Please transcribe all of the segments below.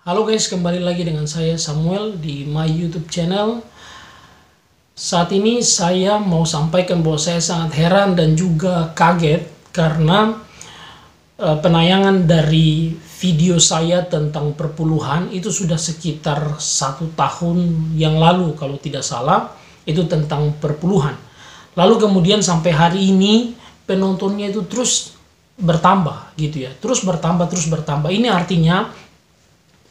Halo guys, kembali lagi dengan saya Samuel di my YouTube channel. Saat ini saya mau sampaikan bahwa saya sangat heran dan juga kaget karena penayangan dari video saya tentang perpuluhan itu sudah sekitar 1 tahun yang lalu kalau tidak salah, itu tentang perpuluhan. Lalu kemudian sampai hari ini penontonnya itu terus bertambah gitu ya, terus bertambah. Ini artinya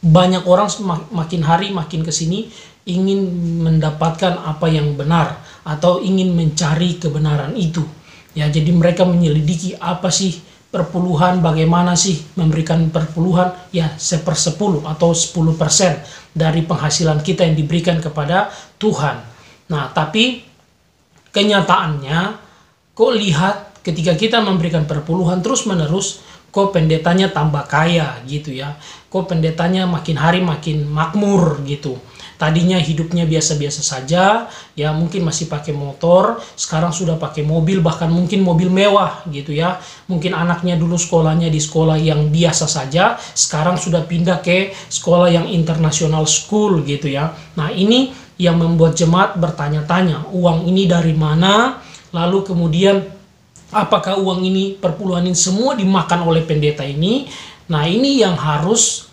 banyak orang makin hari makin kesini ingin mendapatkan apa yang benar atau ingin mencari kebenaran itu ya. Jadi mereka menyelidiki apa sih perpuluhan, bagaimana sih memberikan perpuluhan ya, 1/10 atau 10% dari penghasilan kita yang diberikan kepada Tuhan. Nah, tapi kenyataannya kok lihat ketika kita memberikan perpuluhan terus menerus, kok pendetanya tambah kaya gitu ya, kok pendetanya makin hari makin makmur gitu. Tadinya hidupnya biasa-biasa saja ya, mungkin masih pakai motor, sekarang sudah pakai mobil, bahkan mungkin mobil mewah gitu ya. Mungkin anaknya dulu sekolahnya di sekolah yang biasa saja, sekarang sudah pindah ke sekolah yang international school gitu ya. Nah, ini yang membuat jemaat bertanya-tanya, uang ini dari mana? Lalu kemudian apakah uang ini, perpuluhan ini semua dimakan oleh pendeta ini? Nah, ini yang harus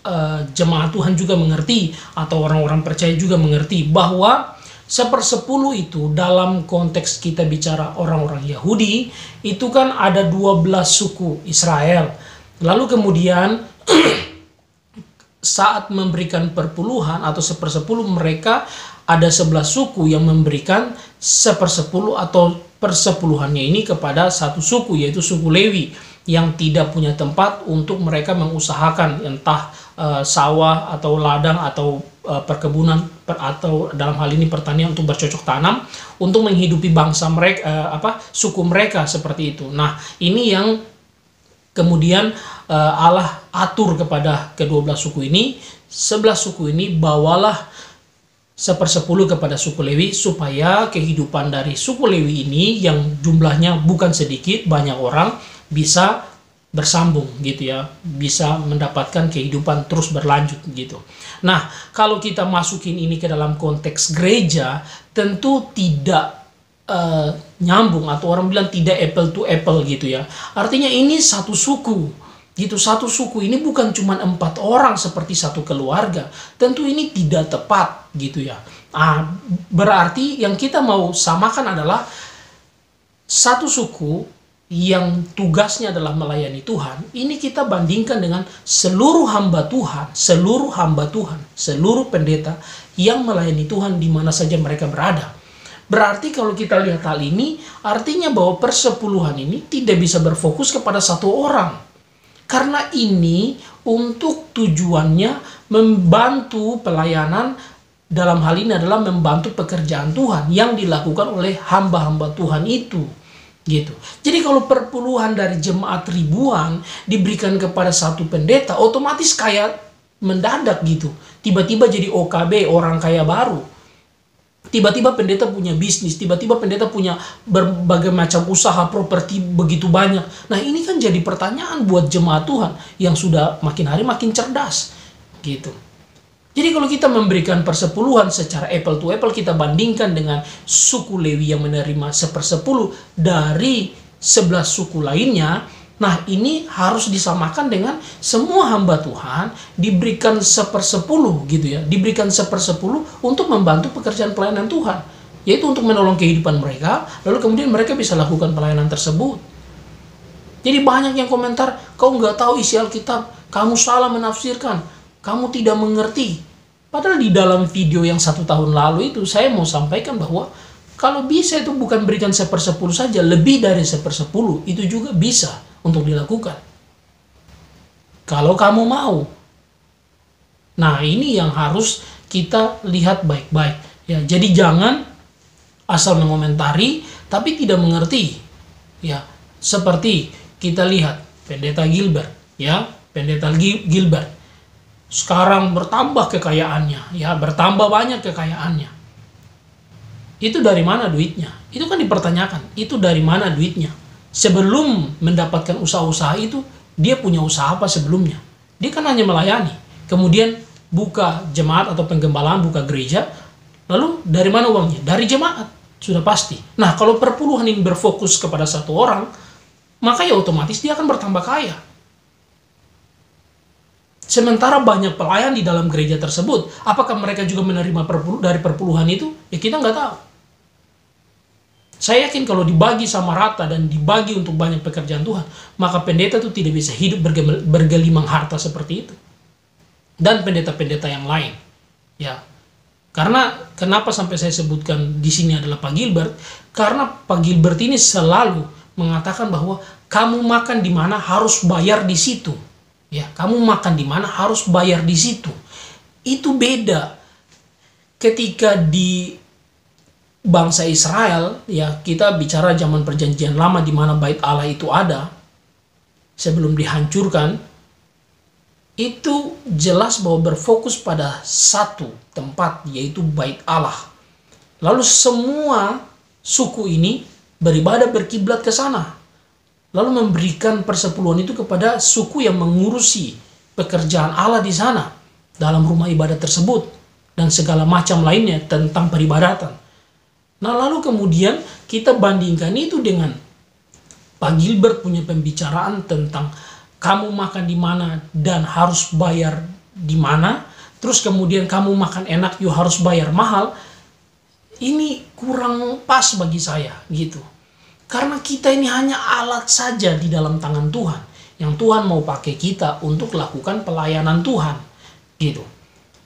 jemaat Tuhan juga mengerti, atau orang-orang percaya juga mengerti, bahwa 1/10 itu dalam konteks kita bicara orang-orang Yahudi, itu kan ada 12 suku Israel. Lalu kemudian saat memberikan perpuluhan atau 1/10, mereka ada 11 suku yang memberikan 1/10 atau persepuluhannya ini kepada satu suku, yaitu suku Lewi, yang tidak punya tempat untuk mereka mengusahakan entah sawah atau ladang atau perkebunan atau dalam hal ini pertanian untuk bercocok tanam untuk menghidupi bangsa mereka, suku mereka seperti itu. Nah, ini yang kemudian Allah atur kepada ke-12 suku ini. 11 suku ini bawalah 1/10 kepada suku Lewi, supaya kehidupan dari suku Lewi ini yang jumlahnya bukan sedikit, banyak orang, bisa bersambung gitu ya, bisa mendapatkan kehidupan terus berlanjut gitu. Nah, kalau kita masukin ini ke dalam konteks gereja, tentu tidak nyambung, atau orang bilang tidak apple to apple gitu ya. Artinya ini satu suku gitu, satu suku ini bukan cuma 4 orang seperti satu keluarga. Tentu ini tidak tepat gitu ya. Berarti yang kita mau samakan adalah satu suku yang tugasnya adalah melayani Tuhan. Ini kita bandingkan dengan seluruh hamba Tuhan, seluruh pendeta yang melayani Tuhan di mana saja mereka berada. Berarti kalau kita lihat hal ini, artinya bahwa persepuluhan ini tidak bisa berfokus kepada satu orang. Karena ini untuk tujuannya membantu pelayanan, dalam hal ini adalah membantu pekerjaan Tuhan yang dilakukan oleh hamba-hamba Tuhan itu. Gitu. Jadi kalau perpuluhan dari jemaat ribuan diberikan kepada satu pendeta, otomatis kayak mendadak gitu. Tiba-tiba jadi OKB, orang kaya baru. Tiba-tiba pendeta punya bisnis, tiba-tiba pendeta punya berbagai macam usaha, properti begitu banyak. Nah, ini kan jadi pertanyaan buat jemaat Tuhan yang sudah makin hari makin cerdas. Gitu. Jadi kalau kita memberikan persepuluhan secara apple to apple, kita bandingkan dengan suku Lewi yang menerima 1/10 dari 11 suku lainnya. Nah, ini harus disamakan dengan semua hamba Tuhan diberikan 1/10 gitu ya. Diberikan 1/10 untuk membantu pekerjaan pelayanan Tuhan. Yaitu untuk menolong kehidupan mereka, lalu kemudian mereka bisa lakukan pelayanan tersebut. Jadi banyak yang komentar, kau nggak tahu isi Alkitab, kamu salah menafsirkan, kamu tidak mengerti. Padahal di dalam video yang 1 tahun lalu itu saya mau sampaikan bahwa kalau bisa itu bukan berikan 1/10 saja, lebih dari 1/10 itu juga bisa untuk dilakukan. Kalau kamu mau. Nah, ini yang harus kita lihat baik-baik. Ya, jadi jangan asal mengomentari tapi tidak mengerti. Ya, seperti kita lihat pendeta Gilbert, ya, pendeta Gilbert. Sekarang bertambah kekayaannya, ya, bertambah banyak kekayaannya. Itu dari mana duitnya? Itu kan dipertanyakan. Itu dari mana duitnya? Sebelum mendapatkan usaha-usaha itu, dia punya usaha apa sebelumnya? Dia kan hanya melayani. Kemudian buka jemaat atau penggembalaan, buka gereja. Lalu dari mana uangnya? Dari jemaat, sudah pasti. Nah, kalau perpuluhan ini berfokus kepada satu orang, maka ya otomatis dia akan bertambah kaya. Sementara banyak pelayan di dalam gereja tersebut, apakah mereka juga menerima dari perpuluhan itu? Ya kita nggak tahu. Saya yakin kalau dibagi sama rata dan dibagi untuk banyak pekerjaan Tuhan, maka pendeta itu tidak bisa hidup bergelimang harta seperti itu. Dan pendeta-pendeta yang lain. Ya. Karena kenapa sampai saya sebutkan di sini adalah Pak Gilbert? Karena Pak Gilbert ini selalu mengatakan bahwa kamu makan di mana harus bayar di situ. Ya, kamu makan di mana harus bayar di situ. Itu beda ketika di bangsa Israel, ya kita bicara zaman perjanjian lama di mana bait Allah itu ada sebelum dihancurkan. Itu jelas bahwa berfokus pada satu tempat, yaitu bait Allah. Lalu semua suku ini beribadah berkiblat ke sana. Lalu memberikan persepuluhan itu kepada suku yang mengurusi pekerjaan Allah di sana, dalam rumah ibadat tersebut, dan segala macam lainnya tentang peribadatan. Nah, lalu kemudian kita bandingkan itu dengan Pak Gilbert punya pembicaraan tentang kamu makan di mana dan harus bayar di mana, terus kemudian kamu makan enak, you harus bayar mahal. Ini kurang pas bagi saya, gitu. Karena kita ini hanya alat saja di dalam tangan Tuhan. Yang Tuhan mau pakai kita untuk lakukan pelayanan Tuhan. Gitu.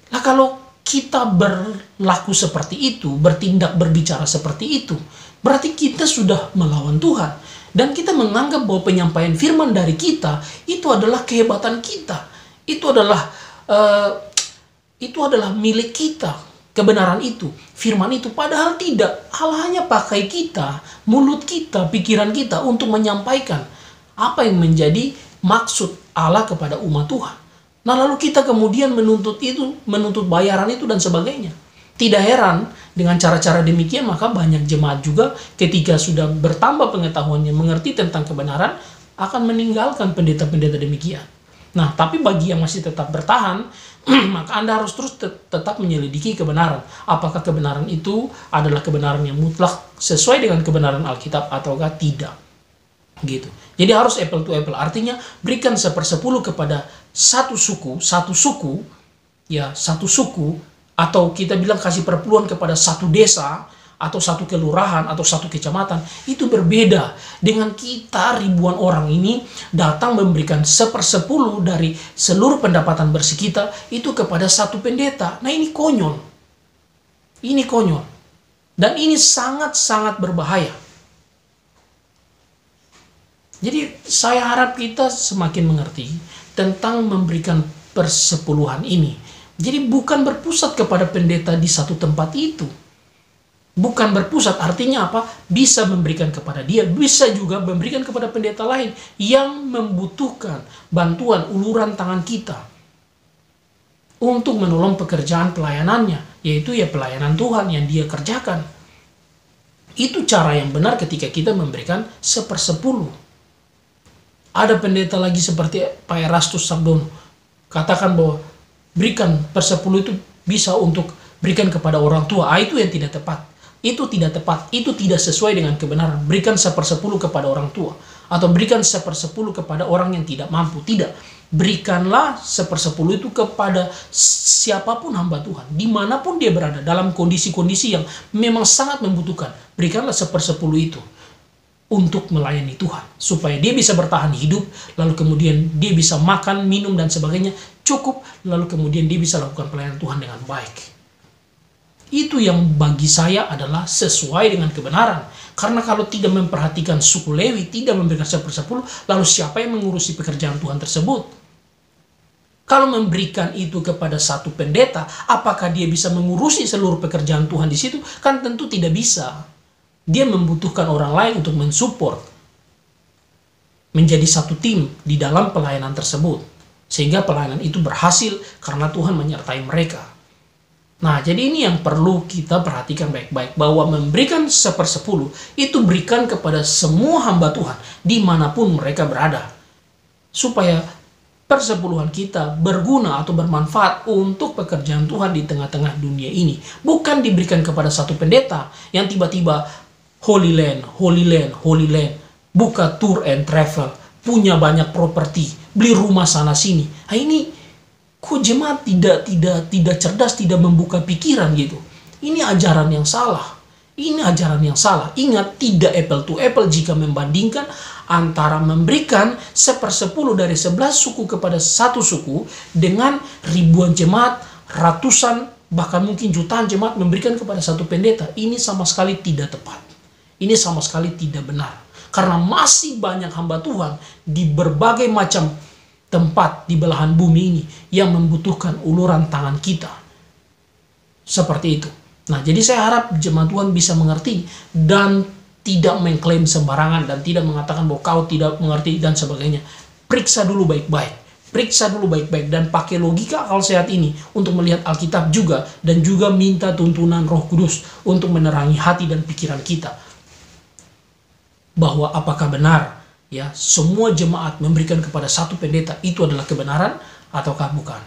Nah, kalau kita berlaku seperti itu, bertindak berbicara seperti itu, berarti kita sudah melawan Tuhan. Dan kita menganggap bahwa penyampaian firman dari kita itu adalah kehebatan kita. Itu adalah milik kita. Kebenaran itu, firman itu, padahal tidak. Allah hanya pakai kita, mulut kita, pikiran kita untuk menyampaikan apa yang menjadi maksud Allah kepada umat Tuhan. Nah, lalu kita kemudian menuntut itu, menuntut bayaran itu dan sebagainya. Tidak heran dengan cara-cara demikian, maka banyak jemaat juga ketika sudah bertambah pengetahuannya, mengerti tentang kebenaran, akan meninggalkan pendeta-pendeta demikian. Nah, tapi bagi yang masih tetap bertahan, maka Anda harus terus tetap menyelidiki kebenaran. Apakah kebenaran itu adalah kebenaran yang mutlak sesuai dengan kebenaran Alkitab ataukah tidak. Gitu. Jadi harus apple to apple. Artinya berikan 1/10 kepada satu suku, atau kita bilang kasih perpuluhan kepada satu desa, atau satu kelurahan, atau satu kecamatan. Itu berbeda dengan kita ribuan orang ini datang memberikan 1/10 dari seluruh pendapatan bersih kita itu kepada satu pendeta. Nah, ini konyol. Ini konyol. Dan ini sangat-sangat berbahaya. Jadi saya harap kita semakin mengerti tentang memberikan persepuluhan ini. Jadi bukan berpusat kepada pendeta di satu tempat itu. Bukan berpusat, artinya apa? Bisa memberikan kepada dia, bisa juga memberikan kepada pendeta lain yang membutuhkan bantuan uluran tangan kita untuk menolong pekerjaan pelayanannya, yaitu ya pelayanan Tuhan yang dia kerjakan. Itu cara yang benar ketika kita memberikan 1/10. Ada pendeta lagi seperti Pak Erastus Sabdono, katakan bahwa berikan 1/10 itu bisa untuk berikan kepada orang tua. Itu yang tidak tepat. Itu tidak tepat, itu tidak sesuai dengan kebenaran. Berikan 1/10 kepada orang tua, atau berikan 1/10 kepada orang yang tidak mampu. Tidak, berikanlah 1/10 itu kepada siapapun hamba Tuhan, dimanapun dia berada, dalam kondisi-kondisi yang memang sangat membutuhkan. Berikanlah 1/10 itu untuk melayani Tuhan, supaya dia bisa bertahan hidup, lalu kemudian dia bisa makan, minum, dan sebagainya, cukup, lalu kemudian dia bisa lakukan pelayanan Tuhan dengan baik. Itu yang bagi saya adalah sesuai dengan kebenaran. Karena kalau tidak memperhatikan suku Lewi, tidak memberikan 1/10, lalu siapa yang mengurusi pekerjaan Tuhan tersebut? Kalau memberikan itu kepada satu pendeta, apakah dia bisa mengurusi seluruh pekerjaan Tuhan di situ? Kan tentu tidak bisa. Dia membutuhkan orang lain untuk mensupport, menjadi satu tim di dalam pelayanan tersebut. Sehingga pelayanan itu berhasil karena Tuhan menyertai mereka. Nah, jadi ini yang perlu kita perhatikan baik-baik, bahwa memberikan 1/10 itu berikan kepada semua hamba Tuhan dimanapun mereka berada, supaya persepuluhan kita berguna atau bermanfaat untuk pekerjaan Tuhan di tengah-tengah dunia ini. Bukan diberikan kepada satu pendeta yang tiba-tiba Holy Land, Holy Land, Holy Land, buka tour and travel, punya banyak properti, beli rumah sana sini. Nah ini kok jemaat tidak cerdas, tidak membuka pikiran gitu. Ini ajaran yang salah. Ini ajaran yang salah. Ingat, tidak apple to apple jika membandingkan antara memberikan 1/10 dari 11 suku kepada satu suku dengan ribuan jemaat, ratusan, bahkan mungkin jutaan jemaat memberikan kepada satu pendeta. Ini sama sekali tidak tepat. Ini sama sekali tidak benar. Karena masih banyak hamba Tuhan di berbagai macam tempat di belahan bumi ini yang membutuhkan uluran tangan kita. Seperti itu. Nah, jadi saya harap jemaat Tuhan bisa mengerti dan tidak mengklaim sembarangan dan tidak mengatakan bahwa kau tidak mengerti dan sebagainya. Periksa dulu baik-baik. Periksa dulu baik-baik dan pakai logika akal sehat ini untuk melihat Alkitab juga dan juga minta tuntunan Roh Kudus untuk menerangi hati dan pikiran kita. Bahwa apakah benar ya semua jemaat memberikan kepada satu pendeta itu adalah kebenaran ataukah bukan?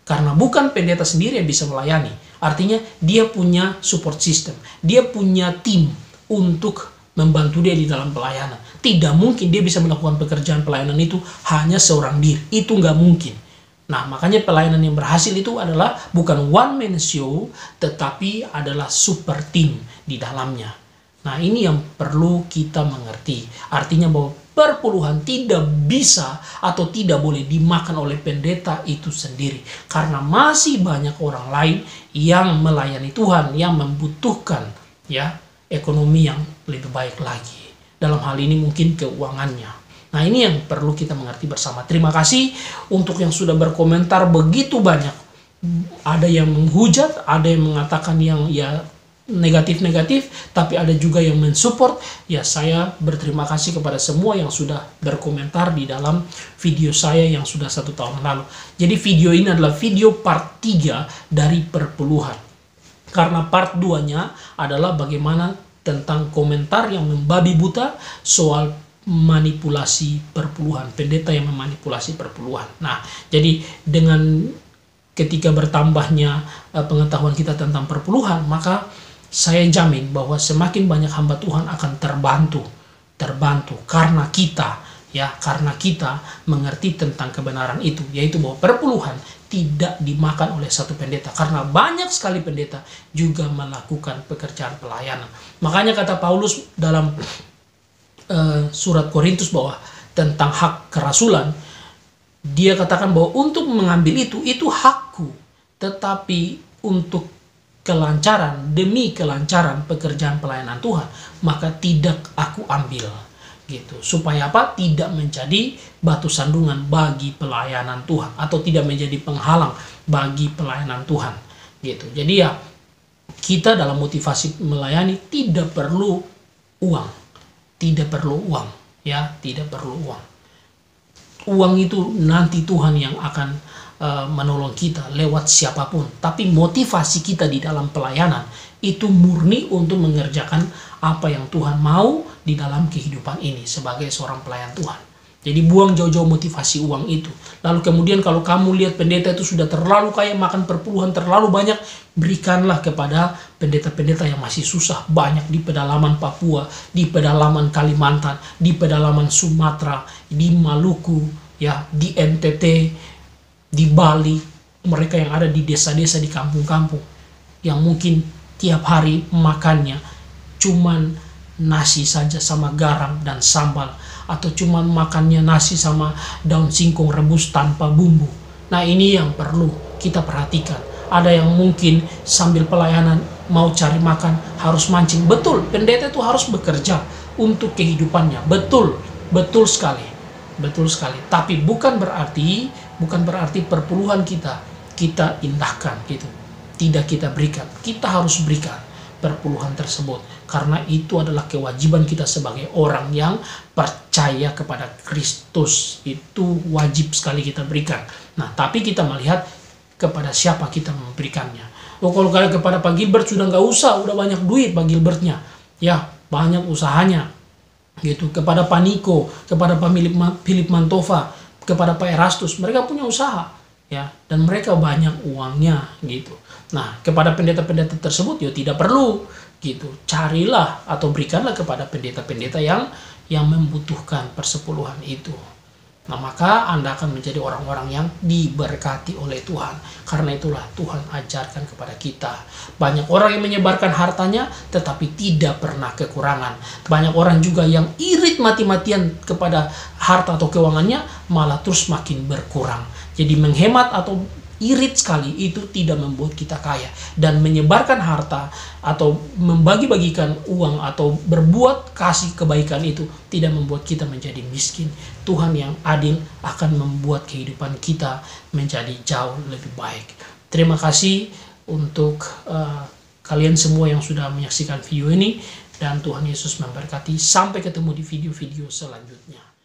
Karena bukan pendeta sendiri yang bisa melayani. Artinya dia punya support system. Dia punya tim untuk membantu dia di dalam pelayanan. Tidak mungkin dia bisa melakukan pekerjaan pelayanan itu hanya seorang diri. Itu nggak mungkin. Nah, makanya pelayanan yang berhasil itu adalah bukan one man show, tetapi adalah super team di dalamnya. Nah, ini yang perlu kita mengerti. Artinya bahwa perpuluhan tidak bisa atau tidak boleh dimakan oleh pendeta itu sendiri. Karena masih banyak orang lain yang melayani Tuhan, yang membutuhkan ya ekonomi yang lebih baik lagi. Dalam hal ini mungkin keuangannya. Nah, ini yang perlu kita mengerti bersama. Terima kasih untuk yang sudah berkomentar begitu banyak. Ada yang menghujat, ada yang mengatakan yang ya negatif-negatif, tapi ada juga yang mensupport. Ya, saya berterima kasih kepada semua yang sudah berkomentar di dalam video saya yang sudah 1 tahun lalu. Jadi video ini adalah video part 3 dari perpuluhan. Karena part 2-nya adalah bagaimana tentang komentar yang membabi buta soal manipulasi perpuluhan, pendeta yang memanipulasi perpuluhan. Nah, jadi dengan ketika bertambahnya pengetahuan kita tentang perpuluhan, maka saya jamin bahwa semakin banyak hamba Tuhan akan terbantu karena kita mengerti tentang kebenaran itu, yaitu bahwa perpuluhan tidak dimakan oleh satu pendeta, karena banyak sekali pendeta juga melakukan pekerjaan pelayanan. Makanya kata Paulus dalam surat Korintus bahwa tentang hak kerasulan, dia katakan bahwa untuk mengambil itu hakku, tetapi untuk demi kelancaran pekerjaan pelayanan Tuhan, maka tidak aku ambil gitu. Supaya apa? Tidak menjadi batu sandungan bagi pelayanan Tuhan atau tidak menjadi penghalang bagi pelayanan Tuhan gitu. Jadi ya kita dalam motivasi melayani tidak perlu uang. Tidak perlu uang ya, tidak perlu uang. Uang itu nanti Tuhan yang akan menolong kita lewat siapapun, tapi motivasi kita di dalam pelayanan itu murni untuk mengerjakan apa yang Tuhan mau di dalam kehidupan ini sebagai seorang pelayan Tuhan. Jadi buang jauh-jauh motivasi uang itu. Lalu kemudian kalau kamu lihat pendeta itu sudah terlalu kaya, makan perpuluhan terlalu banyak, berikanlah kepada pendeta-pendeta yang masih susah, banyak di pedalaman Papua, di pedalaman Kalimantan, di pedalaman Sumatera, di Maluku, ya, di NTT, di Bali, mereka yang ada di desa-desa, di kampung-kampung, yang mungkin tiap hari makannya cuman nasi saja sama garam dan sambal, atau cuman makannya nasi sama daun singkong rebus tanpa bumbu. Nah, ini yang perlu kita perhatikan. Ada yang mungkin sambil pelayanan mau cari makan harus mancing. Betul, pendeta itu harus bekerja untuk kehidupannya. Betul sekali. Betul sekali. Tapi bukan berarti perpuluhan kita indahkan gitu. Tidak kita berikan. Kita harus berikan perpuluhan tersebut karena itu adalah kewajiban kita sebagai orang yang percaya kepada Kristus. Itu wajib sekali kita berikan. Nah, tapi kita melihat kepada siapa kita memberikannya. Kalau kepada Pak Gilbert sudah nggak usah, udah banyak duit Pak Gilbertnya. Ya, banyak usahanya. Gitu. Kepada Pak Niko, kepada Pak Philip Mantova, kepada Pak Erastus, mereka punya usaha ya, dan mereka banyak uangnya gitu. Nah, kepada pendeta-pendeta tersebut ya tidak perlu gitu. Carilah atau berikanlah kepada pendeta-pendeta yang membutuhkan persepuluhan itu. Nah, maka Anda akan menjadi orang-orang yang diberkati oleh Tuhan. Karena itulah Tuhan ajarkan kepada kita. Banyak orang yang menyebarkan hartanya tetapi tidak pernah kekurangan. Banyak orang juga yang irit mati-matian kepada harta atau keuangannya, malah terus makin berkurang. Jadi menghemat atau irit sekali itu tidak membuat kita kaya. Dan menyebarkan harta atau membagi-bagikan uang atau berbuat kasih kebaikan itu tidak membuat kita menjadi miskin. Tuhan yang adil akan membuat kehidupan kita menjadi jauh lebih baik. Terima kasih untuk kalian semua yang sudah menyaksikan video ini, dan Tuhan Yesus memberkati. Sampai ketemu di video-video selanjutnya.